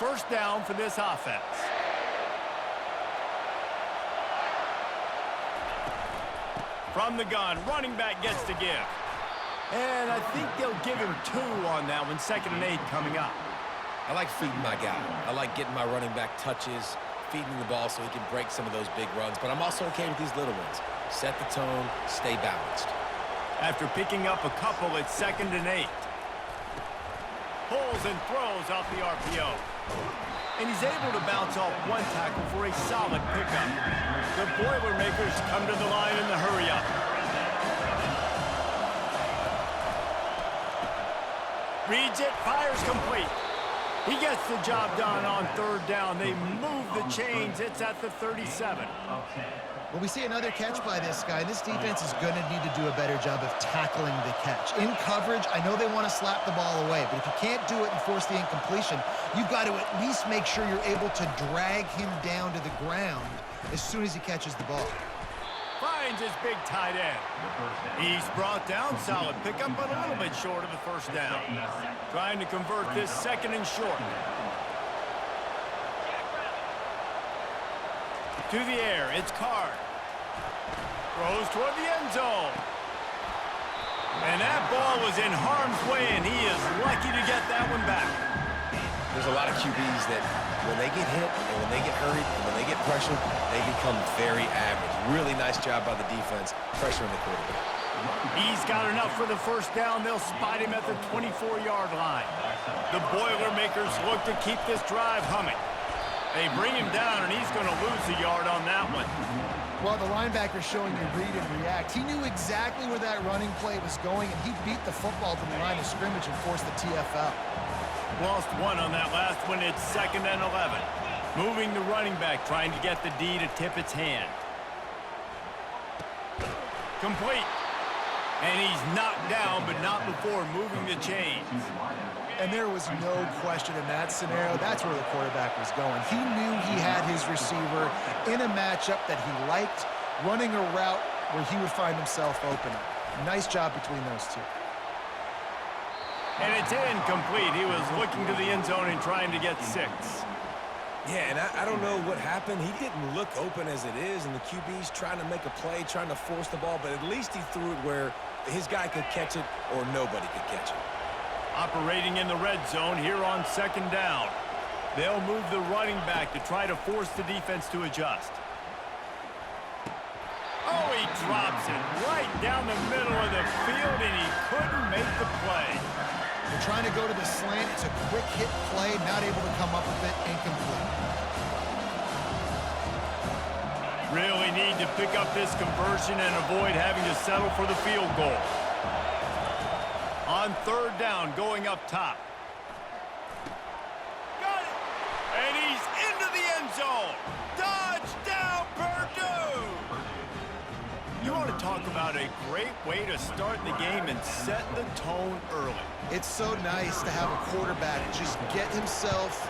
first down for this offense. From the gun, running back gets to give. And I think they'll give him 2 on that one, 2nd and 8 coming up. I like feeding my guy. I like getting my running back touches, feeding the ball so he can break some of those big runs. But I'm also okay with these little ones. Set the tone, stay balanced. After picking up a couple, it's 2nd and 8. Pulls and throws off the RPO. And he's able to bounce off 1 tackle for a solid pickup. The Boilermakers come to the line in the hurry-up. Reads it, fires complete. He gets the job done on 3rd down. They move the chains. It's at the 37. Well, we see another catch by this guy. This defense is going to need to do a better job of tackling the catch. In coverage, I know they want to slap the ball away, but if you can't do it and force the incompletion, you've got to at least make sure you're able to drag him down to the ground as soon as he catches the ball. Finds his big tight end. He's brought down, solid pickup, but a little bit short of the first down. Trying to convert this 2nd and short. To the air, it's Card. Throws toward the end zone. And that ball was in harm's way, and he is lucky to get that one back. There's a lot of QBs that when they get hit and when they get hurried and when they get pressured, they become very average. Really nice job by the defense, pressuring the quarterback. He's got enough for the first down. They'll spot him at the 24-yard line. The Boilermakers look to keep this drive humming. They bring him down, and he's going to lose a yard on that one. Well, the linebacker's showing you read and react. He knew exactly where that running play was going, and he beat the football to the line of scrimmage and forced the TFL. Lost 1 on that last one. It's 2nd and 11. Moving the running back, trying to get the D to tip its hand. Complete. And he's knocked down, but not before moving the chains. And there was no question in that scenario. That's where the quarterback was going. He knew he had his receiver in a matchup that he liked, running a route where he would find himself open. Nice job between those two. And it's incomplete. He was looking to the end zone and trying to get 6. Yeah, and I don't know what happened. He didn't look open as it is, and the QB's trying to make a play, trying to force the ball, but at least he threw it where his guy could catch it or nobody could catch it. Operating in the red zone here on 2nd down. They'll move the running back to try to force the defense to adjust. Oh, he drops it right down the middle of the field, and he couldn't make the play. They're trying to go to the slant. It's a quick hit play, not able to come up with it, incomplete. Really need to pick up this conversion and avoid having to settle for the field goal. On 3rd down, going up top. Got it! And he's into the end zone. Touchdown, Purdue! You want to talk about a great way to start the game and set the tone early. It's so nice to have a quarterback just get himself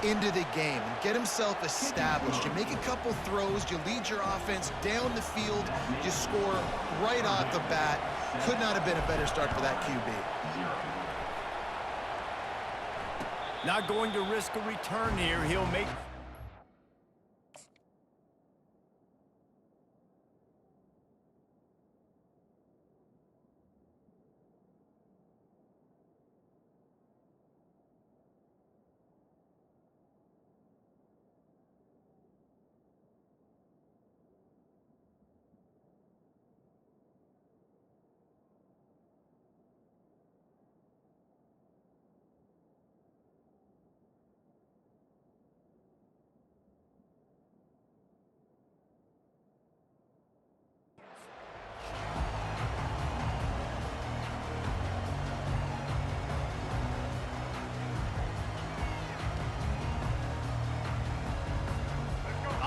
into the game and get himself established. You make a couple throws, you lead your offense down the field, you score right off the bat. Could not have been a better start for that QB. Not going to risk a return here. He'll make...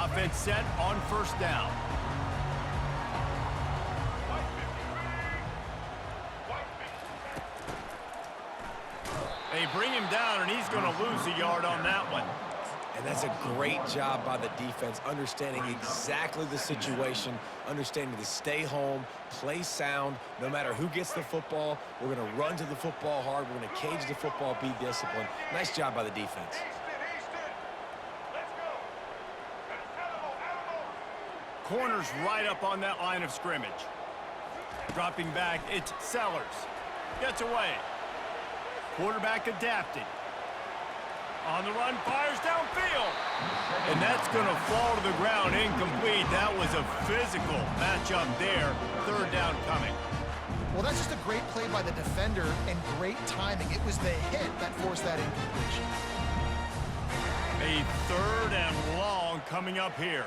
Offense set on 1st down. They bring him down, and he's going to lose a yard on that one. And that's a great job by the defense, understanding exactly the situation, understanding to stay home, play sound. No matter who gets the football, we're going to run to the football hard. We're going to cage the football, be disciplined. Nice job by the defense. corner's right up on that line of scrimmage. Dropping back, it's Sellers. Gets away. Quarterback adapting. On the run, fires downfield. And that's going to fall to the ground, incomplete. That was a physical matchup there. Third down coming. Well, that's just a great play by the defender and great timing. It was the hit that forced that incompletion. A third and long coming up here.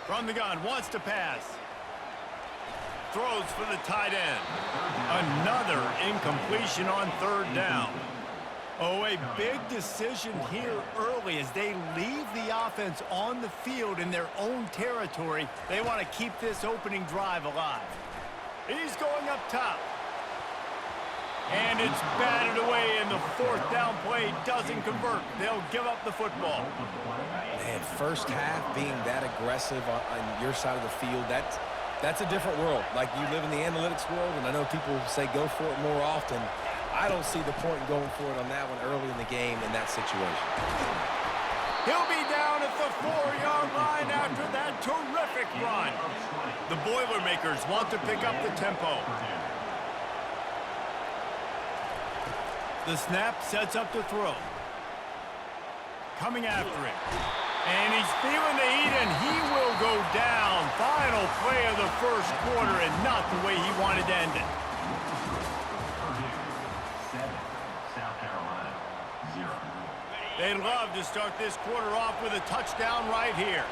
From the gun, wants to pass. Throws for the tight end. Another incompletion on third down. Oh, a big decision here early as they leave the offense on the field in their own territory. They want to keep this opening drive alive. He's going up top. And it's batted away, and the fourth down play doesn't convert. They'll give up the football. Man, first half being that aggressive on your side of the field, that's a different world. Like, you live in the analytics world, and I know people say go for it more often. I don't see the point in going for it on that one early in the game in that situation. He'll be down at the 4-yard line after that terrific run. The Boilermakers want to pick up the tempo. The snap sets up the throw. Coming after him. And he's feeling the heat, and he will go down. Final play of the first quarter, and not the way he wanted to end it. They'd love to start this quarter off with a touchdown right here.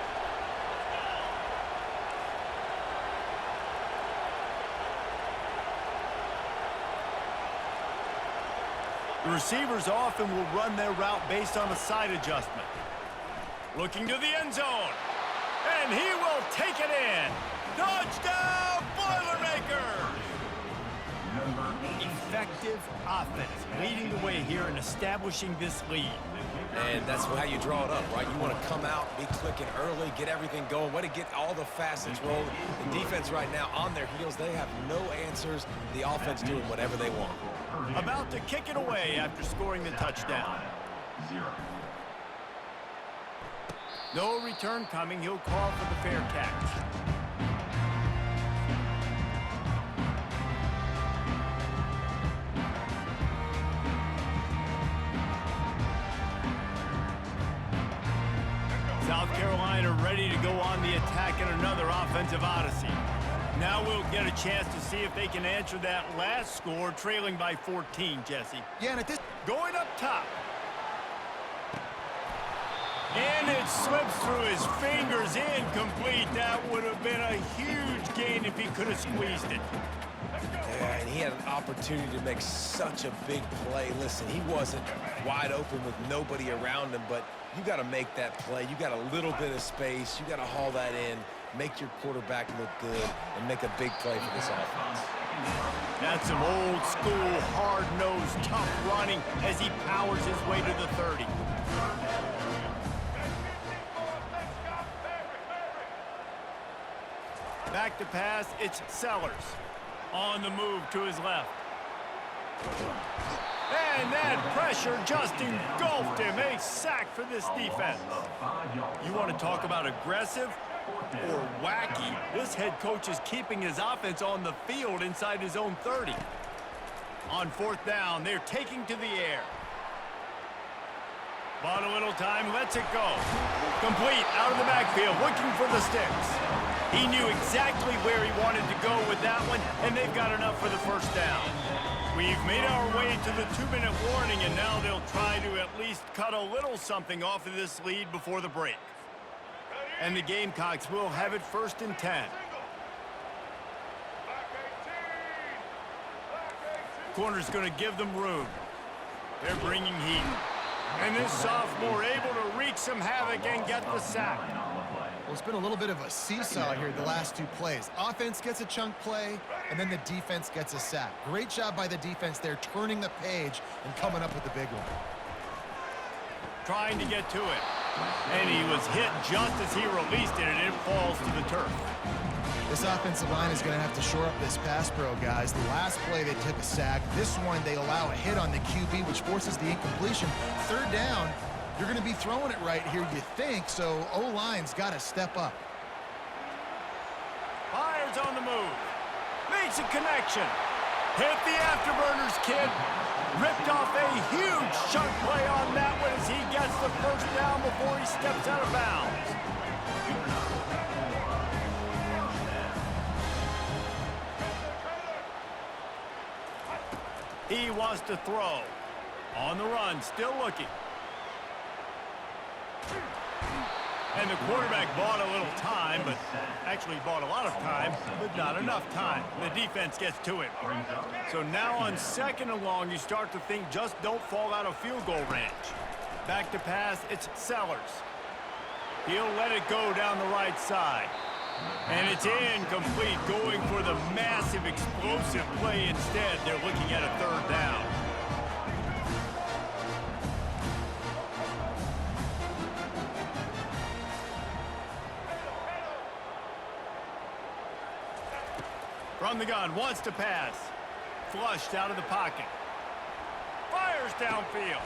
The receivers often will run their route based on a side adjustment. Looking to the end zone. And he will take it in. Touchdown, Boilermakers! Effective offense leading the way here and establishing this lead. And that's how you draw it up, right? You want to come out, be clicking early, get everything going, way to get all the facets rolling. The defense right now on their heels, they have no answers. The offense doing whatever they want. About to kick it away after scoring the touchdown. No return coming. He'll call for the fair catch. South Carolina ready to go on the attack in another offensive odyssey. Now we'll get a chance to see if they can answer that last score, trailing by 14, Jesse. Yeah, and at this... Going up top. And it slips through his fingers, incomplete. That would have been a huge gain if he could have squeezed it. Yeah, and he had an opportunity to make such a big play. Listen, he wasn't wide open with nobody around him, but you got to make that play. You got a little bit of space. You got to haul that in, make your quarterback look good, and make a big play for this offense. That's some old school, hard-nosed, tough running as he powers his way to the 30. Back to pass, it's Sellers. On the move to his left. And that pressure just engulfed him. A sack for this defense. You want to talk about aggressive or wacky? This head coach is keeping his offense on the field inside his own 30. On fourth down, they're taking to the air. Bought a little time, lets it go. Complete, out of the backfield, looking for the sticks. He knew exactly where he wanted to go with that one, and they've got enough for the first down. We've made our way to the 2-minute warning, and now they'll try to at least cut a little something off of this lead before the break. And the Gamecocks will have it 1st and 10. Corner's going to give them room. They're bringing heat. And this sophomore able to wreak some havoc and get the sack. Well, it's been a little bit of a seesaw here the last two plays. Offense gets a chunk play, and then the defense gets a sack. Great job by the defense there, turning the page and coming up with the big one. Trying to get to it. And he was hit just as he released it, and it falls to the turf. This offensive line is going to have to shore up this pass pro, guys. The last play, they took a sack. This one, they allow a hit on the QB, which forces the incompletion. Third down, You're going to be throwing it right here, you think, so O-line's got to step up. Fires on the move. Makes a connection. Hit the afterburners, kid. Ripped off a huge chunk play on that one as he gets the first down before he steps out of bounds. He wants to throw. On the run, still looking. And the quarterback bought a little time, but actually bought a lot of time, but not enough time. The defense gets to him. So now on 2nd and long, you start to think just don't fall out of field goal range. Back to pass, it's Sellers. He'll let it go down the right side. And it's incomplete, going for the massive explosive play instead. They're looking at a 3rd down. From the gun, wants to pass. Flushed out of the pocket. Fires downfield.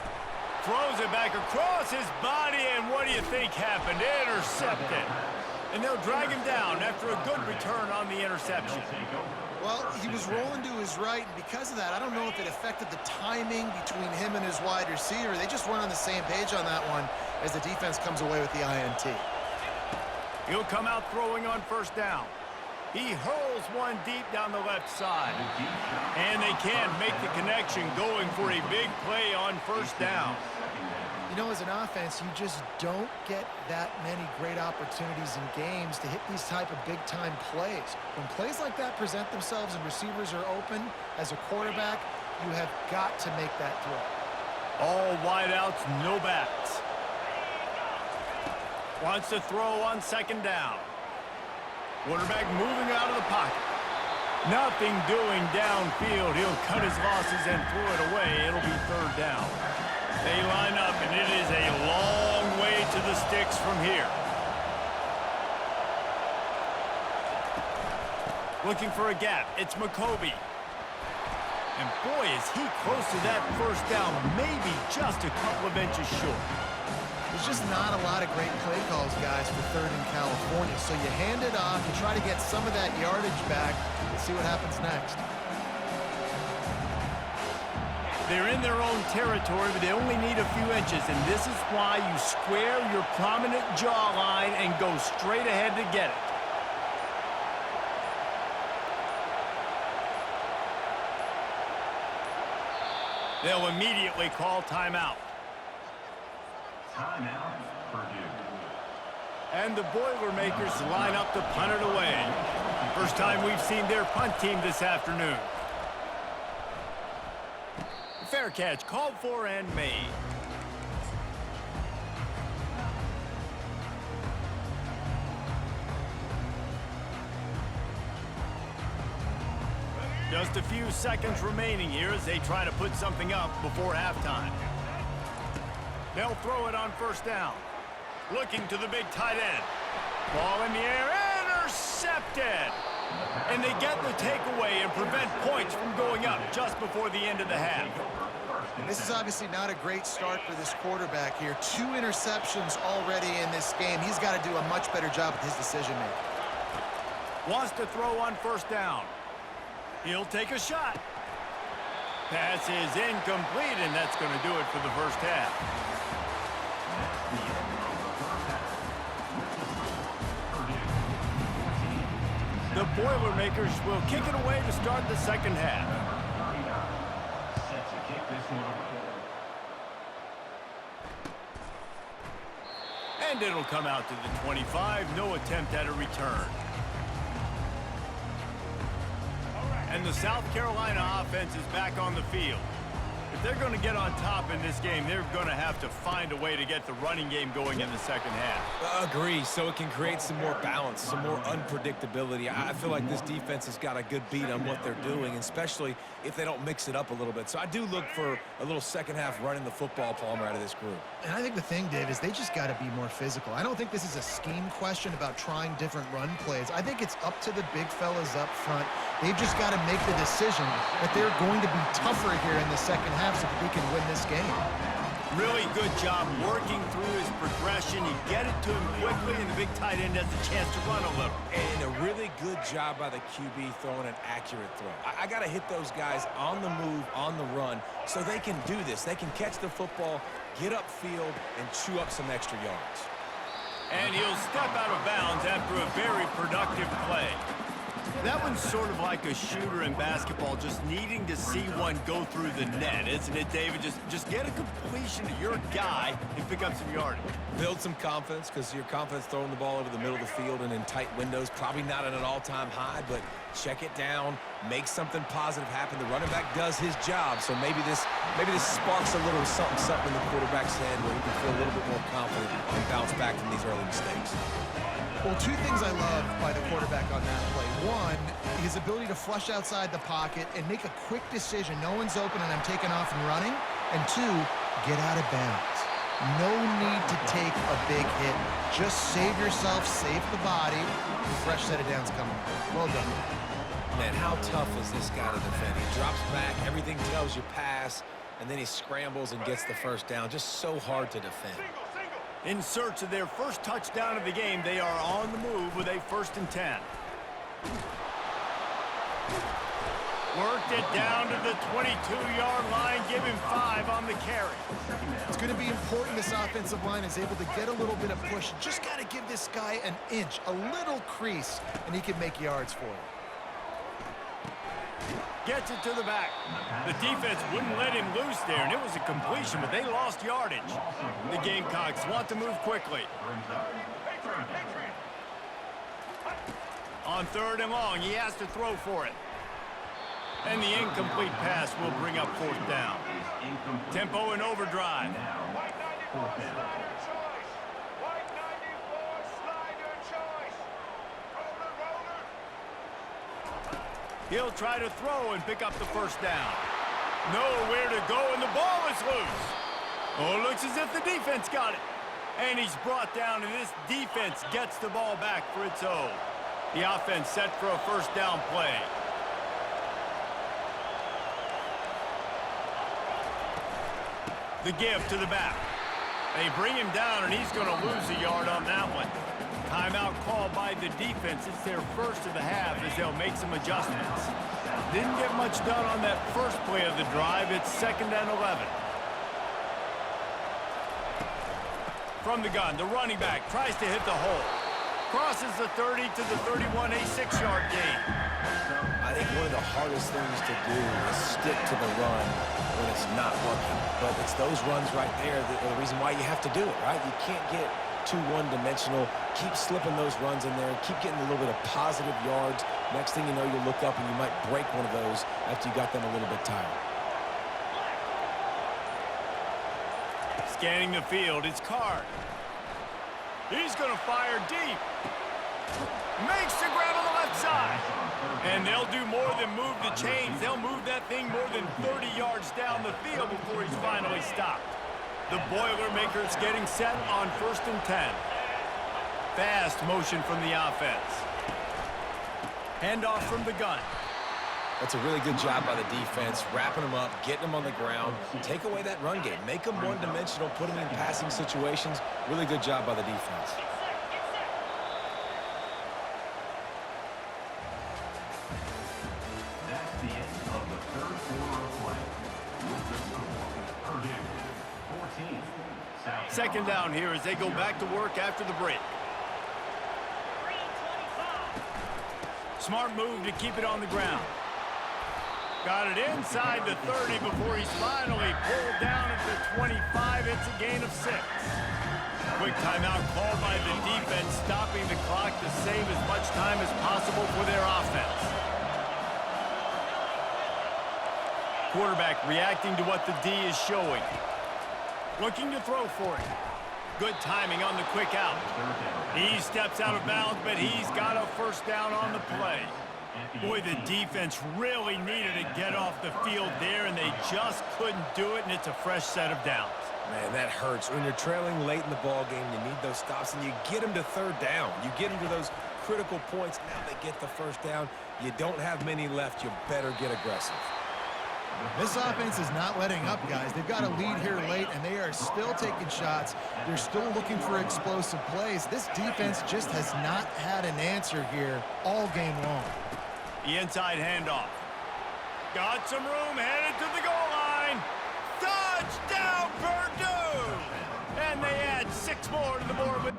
Throws it back across his body, and what do you think happened? Intercepted. And they'll drag him down after a good return on the interception. Well, he was rolling to his right, and because of that, I don't know if it affected the timing between him and his wide receiver. They just weren't on the same page on that one as the defense comes away with the INT. He'll come out throwing on 1st down. He hurls one deep down the left side. And they can't make the connection, going for a big play on 1st down. You know, as an offense, you just don't get that many great opportunities in games to hit these type of big-time plays. When plays like that present themselves and receivers are open, as a quarterback, you have got to make that throw. All wideouts, no backs. Wants to throw on 2nd down. Quarterback moving out of the pocket. Nothing doing downfield. He'll cut his losses and throw it away. It'll be 3rd down. They line up, and it is a long way to the sticks from here. Looking for a gap. It's McCoby. And boy, is he close to that 1st down, maybe just a couple of inches short. There's just not a lot of great play calls, guys, for 3rd and California. So you hand it off, you try to get some of that yardage back, and see what happens next. They're in their own territory, but they only need a few inches, and this is why you square your prominent jawline and go straight ahead to get it. They'll immediately call timeout. Timeout, Purdue. And the Boilermakers line up to punt it away. First time we've seen their punt team this afternoon. Fair catch called for and made. Just a few seconds remaining here as they try to put something up before halftime. They'll throw it on 1st down. Looking to the big tight end. Ball in the air, intercepted! And they get the takeaway and prevent points from going up just before the end of the half. This is obviously not a great start for this quarterback here. 2 interceptions already in this game. He's got to do a much better job with his decision-making. Wants to throw on 1st down. He'll take a shot. Pass is incomplete, and that's going to do it for the 1st half. The Boilermakers will kick it away to start the 2nd half. Set to kick this one away. And it'll come out to the 25. No attempt at a return. And the South Carolina offense is back on the field. If they're going to get on top in this game, they're going to have to find a way to get the running game going in the 2nd half. Agree, so it can create some more balance, some more unpredictability. I feel like this defense has got a good beat on what they're doing, especially if they don't mix it up a little bit. So I do look for a little 2nd half running the football, Palmer, out of this group. And I think the thing, Dave, is they just got to be more physical. I don't think this is a scheme question about trying different run plays. I think it's up to the big fellas up front. They've just got to make the decision that they're going to be tougher here in the 2nd half so that they can win this game. Really good job working through his progression. You get it to him quickly, and the big tight end has a chance to run a little. And a really good job by the QB throwing an accurate throw. I got to hit those guys on the move, on the run, so they can do this. They can catch the football, get upfield, and chew up some extra yards. And he'll step out of bounds after a very productive play. That one's sort of like a shooter in basketball, just needing to see one go through the net, isn't it, David? Just get a completion to your guy and pick up some yardage. Build some confidence, because your confidence throwing the ball over the middle of the field and in tight windows, probably not at an all-time high, but check it down, make something positive happen. The running back does his job, so maybe this sparks a little something in the quarterback's head where he can feel a little bit more confident and bounce back from these early mistakes. Well, two things I love by the quarterback on that play. One, his ability to flush outside the pocket and make a quick decision. No one's open and I'm taking off and running. And two, get out of bounds. No need to take a big hit. Just save yourself, save the body. Fresh set of downs coming. Well done. Man, how tough is this guy to defend? He drops back, everything tells you pass, and then he scrambles and gets the first down. Just so hard to defend. In search of their first touchdown of the game, they are on the move with a 1st and 10. Worked it down to the 22-yard line, give him 5 on the carry. It's going to be important this offensive line is able to get a little bit of push. Just got to give this guy an inch, a little crease, and he can make yards for it. Gets it to the back. The defense wouldn't let him loose there, and it was a completion, but they lost yardage. The Gamecocks want to move quickly. On 3rd and long, he has to throw for it. And the incomplete pass will bring up 4th down. Tempo and overdrive. He'll try to throw and pick up the 1st down. Nowhere to go, and the ball is loose. Oh, looks as if the defense got it. And he's brought down, and this defense gets the ball back for its own. The offense set for a 1st down play. The give to the back. They bring him down, and he's going to lose a yard on that one. Timeout called by the defense. It's their first of the half as they'll make some adjustments. Didn't get much done on that first play of the drive. It's 2nd and 11. From the gun, the running back tries to hit the hole. Crosses the 30 to the 31, a 6-yard gain. I think one of the hardest things to do is stick to the run when it's not working. But it's those runs right there that are the reason why you have to do it, right? You can't get too one-dimensional. Keep slipping those runs in there. Keep getting a little bit of positive yards. Next thing you know, you look up and you might break one of those after you got them a little bit tired. Scanning the field, it's Card. He's going to fire deep. Makes the grab on the left side. And they'll do more than move the chains. They'll move that thing more than 30 yards down the field before he's finally stopped. The Boilermakers getting set on 1st and 10. Fast motion from the offense. Handoff from the gun. That's a really good job by the defense, wrapping them up, getting them on the ground. Take away that run game. Make them one-dimensional, put them in passing situations. Really good job by the defense. That's the end of the 3rd quarter of play. With the score, Purdue 14. 2nd down here as they go back to work after the break. Smart move to keep it on the ground. Got it inside the 30 before he's finally pulled down at the 25. It's a gain of 6. Quick timeout called by the defense, stopping the clock to save as much time as possible for their offense. Quarterback reacting to what the D is showing. Looking to throw for it. Good timing on the quick out. He steps out of bounds, but he's got a 1st down on the play. Boy, the defense really needed to get off the field there, and they just couldn't do it, and it's a fresh set of downs. Man, that hurts. When you're trailing late in the ball game, you need those stops, and you get them to 3rd down. You get them to those critical points. Now they get the 1st down. You don't have many left. You better get aggressive. This offense is not letting up, guys. They've got a lead here late, and they are still taking shots. They're still looking for explosive plays. This defense just has not had an answer here all game long. The inside handoff. Got some room, headed to the goal line. Touchdown, Purdue! And they add 6 more to the board with